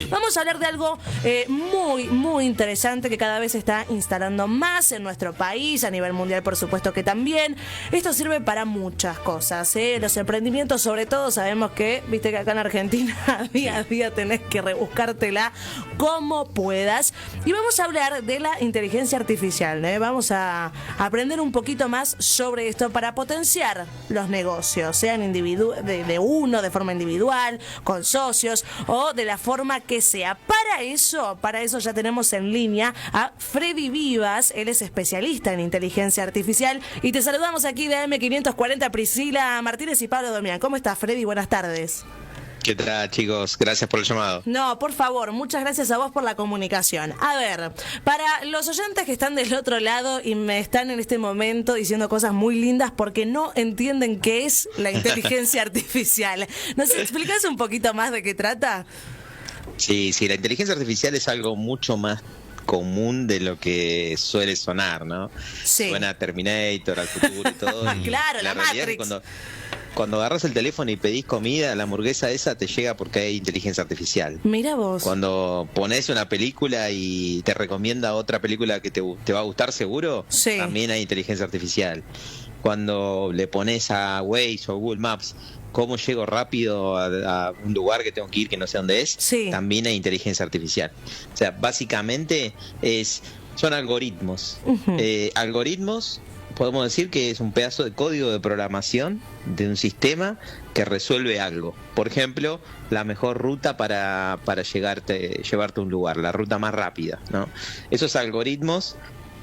Vamos a hablar de algo muy interesante que cada vez se está instalando más en nuestro país, a nivel mundial por supuesto que también. Esto sirve para muchas cosas, los emprendimientos sobre todo, sabemos que, viste que acá en Argentina día a día tenés que rebuscártela como puedas. Y vamos a hablar de la inteligencia artificial, vamos a aprender un poquito más sobre esto para potenciar los negocios, sean de uno, de forma individual, con socios o de la forma que sea. Para eso ya tenemos en línea a Freddy Vivas. Él es especialista en inteligencia artificial y te saludamos aquí de AM540, Priscila Martínez y Pablo Domián. ¿Cómo estás, Freddy? Buenas tardes. ¿Qué tal, chicos? Gracias por el llamado. No, por favor, muchas gracias a vos por la comunicación. A ver, para los oyentes que están del otro lado y me están en este momento diciendo cosas muy lindas porque no entienden qué es la inteligencia artificial, ¿nos explicás un poquito más de qué trata? Sí, la inteligencia artificial es algo mucho más común de lo que suele sonar, ¿no? Sí. Suena a Terminator, al futuro y todo. Claro, la Matrix. Cuando agarras el teléfono y pedís comida, la hamburguesa esa te llega porque hay inteligencia artificial. Mira vos. Cuando pones una película y te recomienda otra película que te va a gustar seguro, sí, también hay inteligencia artificial. Cuando le pones a Waze o Google Maps cómo llego rápido a un lugar que tengo que ir que no sé dónde es, sí, también hay inteligencia artificial. O sea, básicamente son algoritmos. Algoritmos, podemos decir que es un pedazo de código de programación de un sistema que resuelve algo. Por ejemplo, la mejor ruta para llevarte a un lugar, la ruta más rápida, ¿no? Esos algoritmos,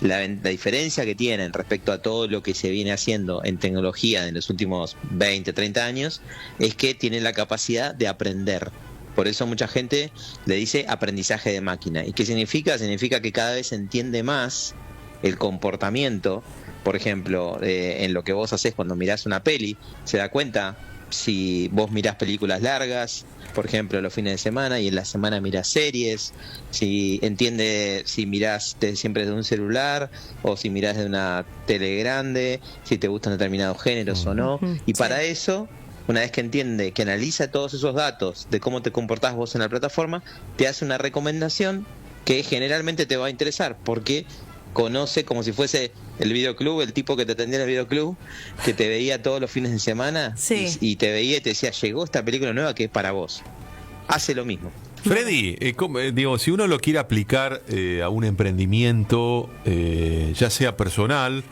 la diferencia que tienen respecto a todo lo que se viene haciendo en tecnología en los últimos 20, 30 años, es que tienen la capacidad de aprender. Por eso mucha gente le dice aprendizaje de máquina. ¿Y qué significa? Significa que cada vez se entiende más el comportamiento. Por ejemplo, en lo que vos hacés cuando mirás una peli, se da cuenta si vos mirás películas largas, por ejemplo, los fines de semana, y en la semana mirás series, si entiende si mirás siempre de un celular o si mirás de una tele grande, si te gustan determinados géneros o no. Y para eso, una vez que entiende, que analiza todos esos datos de cómo te comportás vos en la plataforma, te hace una recomendación que generalmente te va a interesar, porque conoce como si fuese el videoclub, el tipo que te atendía en el videoclub, que te veía todos los fines de semana, sí, y te veía y te decía, llegó esta película nueva que es para vos. Hace lo mismo. Freddy, si uno lo quiere aplicar a un emprendimiento, ya sea personal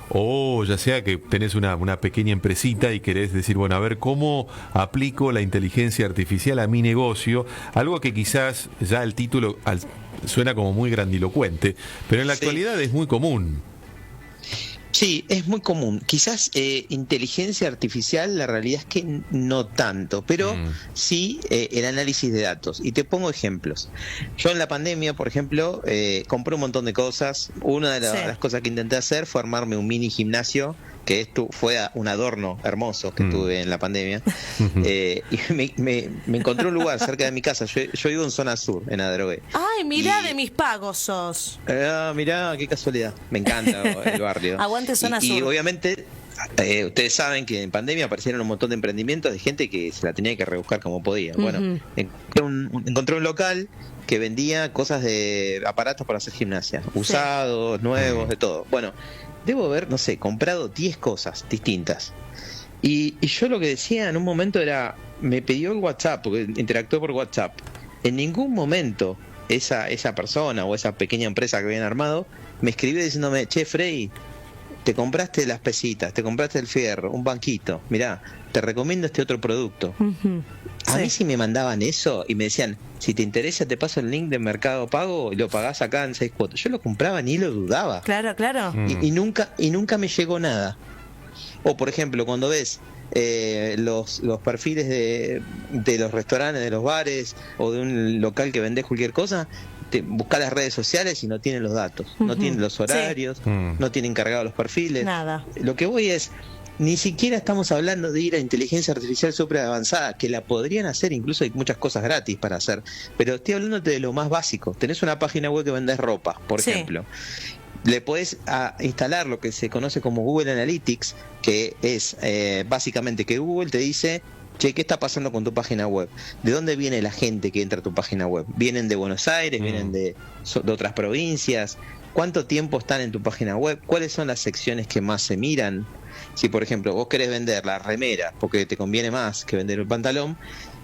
o ya sea que tenés una pequeña empresita y querés decir, bueno, a ver cómo aplico la inteligencia artificial a mi negocio, algo que quizás ya el título suena como muy grandilocuente, pero en la actualidad es muy común. Sí, es muy común. Quizás inteligencia artificial, la realidad es que no tanto, pero sí el análisis de datos. Y te pongo ejemplos. Yo en la pandemia, por ejemplo, compré un montón de cosas. Una de las cosas que intenté hacer fue armarme un mini gimnasio, que esto fue un adorno hermoso que tuve en la pandemia. Y me encontré un lugar cerca de mi casa. Yo vivo en zona sur, en Adrogué. Ay, mirá, de mis pagos sos. Mirá, qué casualidad. Me encanta el barrio. Aguante zona sur. Y obviamente, ustedes saben que en pandemia aparecieron un montón de emprendimientos de gente que se la tenía que rebuscar como podía. Bueno, encontré un local que vendía cosas de aparatos para hacer gimnasia, usados, nuevos, de todo. Bueno, debo haber, no sé, comprado 10 cosas distintas. Y yo lo que decía en un momento era, me pidió el WhatsApp, porque interactuó por WhatsApp. En ningún momento esa persona o esa pequeña empresa que habían armado me escribió diciéndome, che, Frey, te compraste las pesitas, te compraste el fierro, un banquito, mirá, te recomiendo este otro producto. A mí sí me mandaban eso y me decían, si te interesa te paso el link de Mercado Pago y lo pagás acá en 6 cuotas. Yo lo compraba ni lo dudaba. Claro. Y nunca me llegó nada. O por ejemplo, cuando ves los perfiles de los restaurantes, de los bares o de un local que vendés cualquier cosa, buscás las redes sociales y no tienen los datos, no tienen los horarios, no tienen cargados los perfiles. Nada. Lo que voy es, ni siquiera estamos hablando de ir a inteligencia artificial súper avanzada, que la podrían hacer, incluso hay muchas cosas gratis para hacer, pero estoy hablando de lo más básico. Tenés una página web que vendés ropa, por ejemplo. Le podés instalar lo que se conoce como Google Analytics, que es básicamente que Google te dice che, ¿qué está pasando con tu página web? ¿De dónde viene la gente que entra a tu página web? ¿Vienen de Buenos Aires? ¿Vienen de otras provincias? ¿Cuánto tiempo están en tu página web? ¿Cuáles son las secciones que más se miran? Si, por ejemplo, vos querés vender la remera porque te conviene más que vender el pantalón,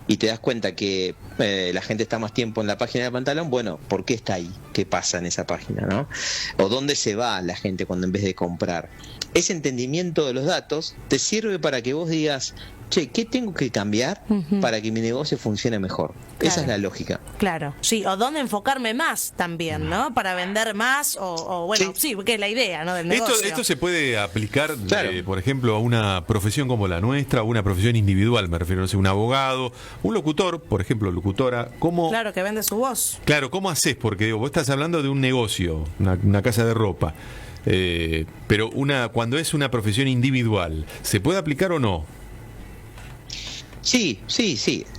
y te das cuenta que la gente está más tiempo en la página del pantalón, bueno, ¿por qué está ahí? ¿Qué pasa en esa página, no? ¿O dónde se va la gente cuando en vez de comprar? Ese entendimiento de los datos te sirve para que vos digas, che, ¿qué tengo que cambiar para que mi negocio funcione mejor? Claro. Esa es la lógica. Claro, sí, o dónde enfocarme más también, ¿no? Para vender más, o bueno, sí, porque es la idea, ¿no? Del negocio. Esto se puede aplicar, Claro. por ejemplo, a una profesión como la nuestra, a una profesión individual, me refiero, no sé, un abogado, un locutor, por ejemplo, locutora, ¿cómo? Claro, que vende su voz. Claro, ¿cómo haces? Porque digo, vos estás hablando de un negocio, una casa de ropa, pero cuando es una profesión individual, ¿se puede aplicar o no? Sí.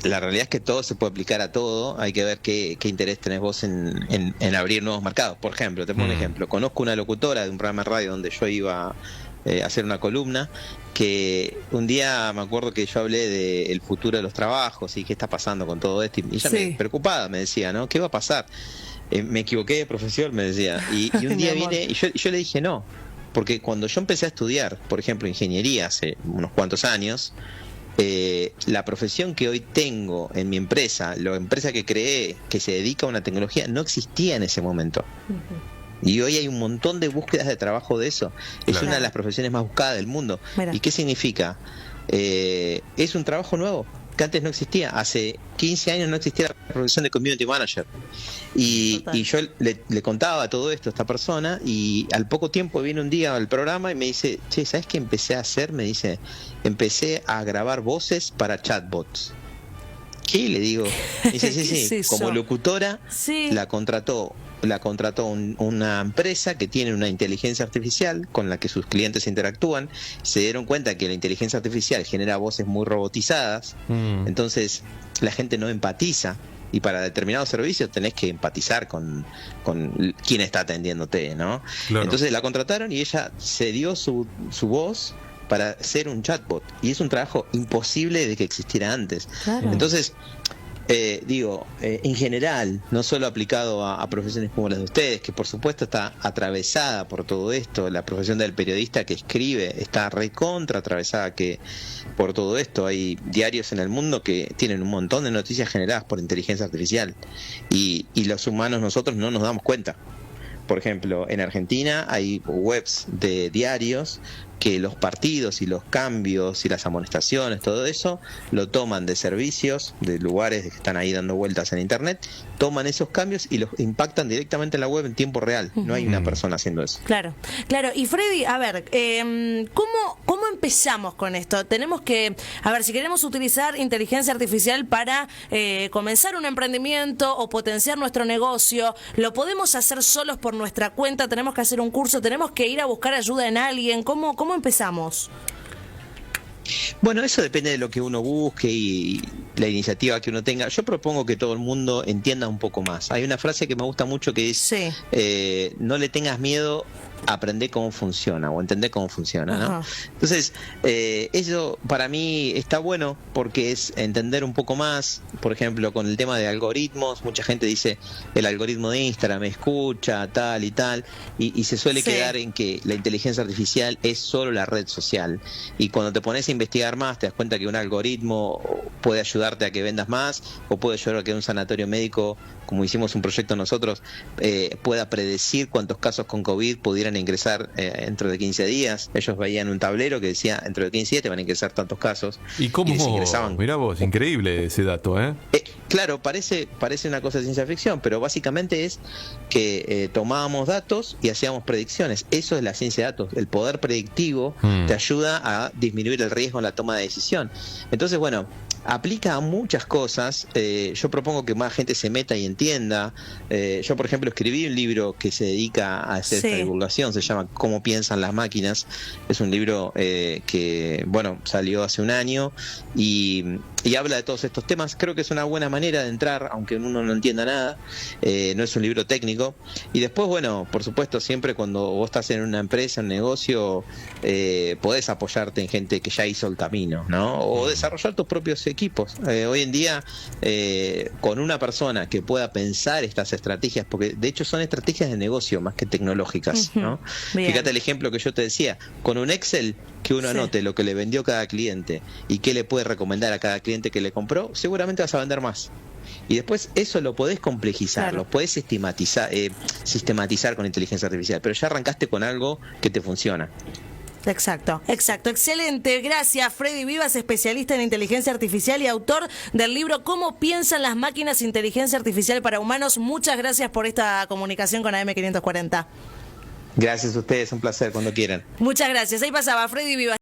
La realidad es que todo se puede aplicar a todo. Hay que ver qué interés tenés vos en abrir nuevos mercados. Por ejemplo, te pongo un ejemplo. Conozco una locutora de un programa de radio donde yo iba a hacer una columna, que un día me acuerdo que yo hablé del futuro de los trabajos y qué está pasando con todo esto. Y ella preocupada me decía, ¿no? ¿Qué va a pasar? Me equivoqué de profesión, me decía. Y un día viene y yo le dije no. Porque cuando yo empecé a estudiar, por ejemplo, ingeniería hace unos cuantos años, la profesión que hoy tengo en mi empresa, la empresa que creé, que se dedica a una tecnología, no existía en ese momento. Y hoy hay un montón de búsquedas de trabajo de eso. Es una de las profesiones más buscadas del mundo. Mira. ¿Y qué significa? Es un trabajo nuevo que antes no existía. Hace 15 años no existía la profesión de community manager. Y yo le contaba todo esto a esta persona, y al poco tiempo viene un día al programa y me dice, che, ¿sabes qué empecé a hacer? Me dice, empecé a grabar voces para chatbots. ¿Qué? Le digo. Dice, sí. Como locutora, la contrató una empresa que tiene una inteligencia artificial con la que sus clientes interactúan. Se dieron cuenta que la inteligencia artificial genera voces muy robotizadas, entonces la gente no empatiza, y para determinados servicios tenés que empatizar con quien está atendiéndote, ¿no? Claro. Entonces la contrataron y ella cedió su voz para ser un chatbot, y es un trabajo imposible de que existiera antes. Claro. Entonces en general, no solo aplicado a profesiones como las de ustedes, que por supuesto está atravesada por todo esto, la profesión del periodista que escribe está recontra atravesada por todo esto. Hay diarios en el mundo que tienen un montón de noticias generadas por inteligencia artificial, y los humanos, nosotros, no nos damos cuenta. Por ejemplo, en Argentina hay webs de diarios que los partidos y los cambios y las amonestaciones, todo eso, lo toman de servicios, de lugares que están ahí dando vueltas en internet, toman esos cambios y los impactan directamente en la web en tiempo real. No hay una persona haciendo eso. Claro. Y Freddy, a ver, ¿cómo empezamos con esto? Tenemos que, a ver, si queremos utilizar inteligencia artificial para comenzar un emprendimiento o potenciar nuestro negocio, ¿lo podemos hacer solos por nuestra cuenta? ¿Tenemos que hacer un curso? ¿Tenemos que ir a buscar ayuda en alguien? ¿Cómo empezamos? Bueno, eso depende de lo que uno busque y la iniciativa que uno tenga. Yo propongo que todo el mundo entienda un poco más. Hay una frase que me gusta mucho que es, no le tengas miedo a aprender cómo funciona o entender cómo funciona, ¿no? Entonces, eso para mí está bueno porque es entender un poco más. Por ejemplo, con el tema de algoritmos, mucha gente dice, el algoritmo de Instagram me escucha, tal y tal, y se suele quedar en que la inteligencia artificial es solo la red social. Y cuando te pones a investigar más, te das cuenta que un algoritmo puede ayudarte a que vendas más, o puede ayudar a que un sanatorio médico, como hicimos un proyecto nosotros, pueda predecir cuántos casos con COVID pudieran ingresar dentro de 15 días. Ellos veían un tablero que decía, dentro de 15 días te van a ingresar tantos casos. ¿Y cómo? Mirá vos, increíble ese dato, ¿eh? Claro, parece una cosa de ciencia ficción, pero básicamente es que tomábamos datos y hacíamos predicciones. Eso es la ciencia de datos. El poder predictivo te ayuda a disminuir el riesgo en la toma de decisión. Entonces, bueno, aplica a muchas cosas. Yo propongo que más gente se meta y entienda. Yo, por ejemplo, escribí un libro que se dedica a hacer esta divulgación, se llama Cómo piensan las máquinas. Es un libro que, bueno, salió hace un año y habla de todos estos temas. Creo que es una buena manera de entrar, aunque uno no entienda nada. No es un libro técnico. Y después, bueno, por supuesto, siempre cuando vos estás en una empresa, un negocio, podés apoyarte en gente que ya hizo el camino, ¿no? O desarrollar tus propios equipos. Hoy en día, con una persona que pueda pensar estas estrategias, porque de hecho son estrategias de negocio más que tecnológicas, ¿no? Fíjate el ejemplo que yo te decía, con un Excel que uno anote lo que le vendió cada cliente y qué le puede recomendar a cada cliente que le compró, seguramente vas a vender más. Y después eso lo podés complejizar, lo podés sistematizar con inteligencia artificial, pero ya arrancaste con algo que te funciona. Exacto, excelente. Gracias, Freddy Vivas, especialista en inteligencia artificial y autor del libro Cómo piensan las máquinas, inteligencia artificial para humanos. Muchas gracias por esta comunicación con AM540. Gracias a ustedes, un placer, cuando quieran. Muchas gracias. Ahí pasaba Freddy Vivas.